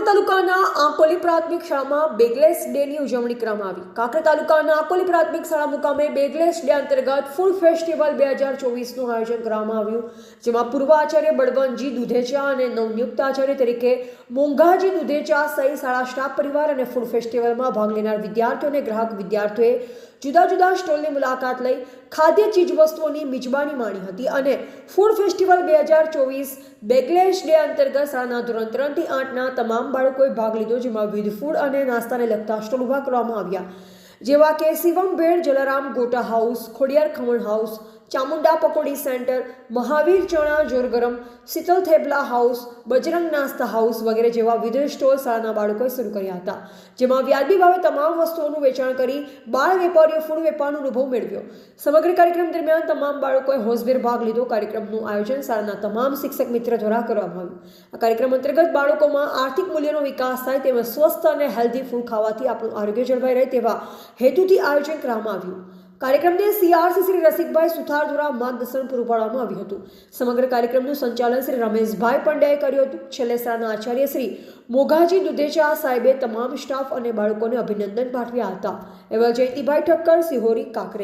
કાંકરેજ તાલુકાના આકોલી પ્રાથમિક શાળામાં બેગલેસ ડેની ઉજવણી કરવામાં આવી। કાંકરેજ તાલુકાના આકોલી પ્રાથમિક શાળા મુકામે બેગલેસ ડે અંતર્ગત ફૂડ ફેસ્ટિવલ 2024નું આયોજન કરવામાં આવ્યું, જેમાં પૂર્વ આચાર્ય બળવંતજી દુધેચા અને નવનિયુક્ત આચાર્ય તરીકે મોંઘાજી દુધેચા સહિત શાળા સ્ટાફ પરિવાર અને ફૂડ ફેસ્ટિવલમાં ભાગ લેનાર વિદ્યાર્થીઓ અને ગ્રાહક વિદ્યાર્થીઓએ જુદા જુદા સ્ટોલની મુલાકાત લઈ ખાદ્ય ચીજવસ્તુઓની મિજબાની માણી હતી અને ફૂડ ફેસ્ટિવલ 2024 બેગલેસ ડે અંતર્ગત શાળાના ધોરણ 3 થી 8ના તમામ બાળકોએ ભાગ લીધો, જેમાં વિવિધ ફૂડ અને નાસ્તાને લગતા સ્ટોલ ઊભા કરવામાં આવ્યા, જેવા કે શિવમ ભેળ, જલારામ ગોટા હાઉસ, ખોડિયાર ખમણ હાઉસ, ચામુંડા પકોડી સેન્ટર, મહાવીર ચણા જોર ગરમ, શીતલ થેપલા હાઉસ, બજરંગ નાસ્તા હાઉસ વગેરે જેવા વિવિધ સ્ટોલ શાળાના બાળકોએ શરૂ કર્યા હતા, જેમાં વ્યાજબી ભાવે તમામ વસ્તુઓનું વેચાણ કરી બાળ વેપારીઓ ફૂડ વેપારનો અનુભવ મેળવ્યો। સમગ્ર કાર્યક્રમ દરમિયાન તમામ બાળકોએ હોંશભેર ભાગ લીધો। કાર્યક્રમનું આયોજન શાળાના તમામ શિક્ષક મિત્ર દ્વારા કરવામાં આવ્યું। આ કાર્યક્રમ અંતર્ગત બાળકોમાં આર્થિક મૂલ્યનો વિકાસ થાય તેમજ સ્વસ્થ અને હેલ્ધી ફૂડ ખાવાથી આપણું આરોગ્ય જળવાઈ રહે તેવા હેતુથી આયોજન કરવામાં આવ્યું। કાર્યક્રમને CRC શ્રી રસિકભાઈ સુથાર દ્વારા માર્ગદર્શન પૂરું પાડવામાં આવ્યું હતું। સમગ્ર કાર્યક્રમનું સંચાલન શ્રી રમેશભાઈ પંડ્યાએ કર્યું હતું। છેલ્લે શાળાના આચાર્ય શ્રી મોઘાજી દુધેચા સાહેબે તમામ સ્ટાફ અને બાળકોને અભિનંદન પાઠવ્યા હતા। એવા જયંતિભાઈ ઠક્કર, સિહોરી, કાંકરેજ।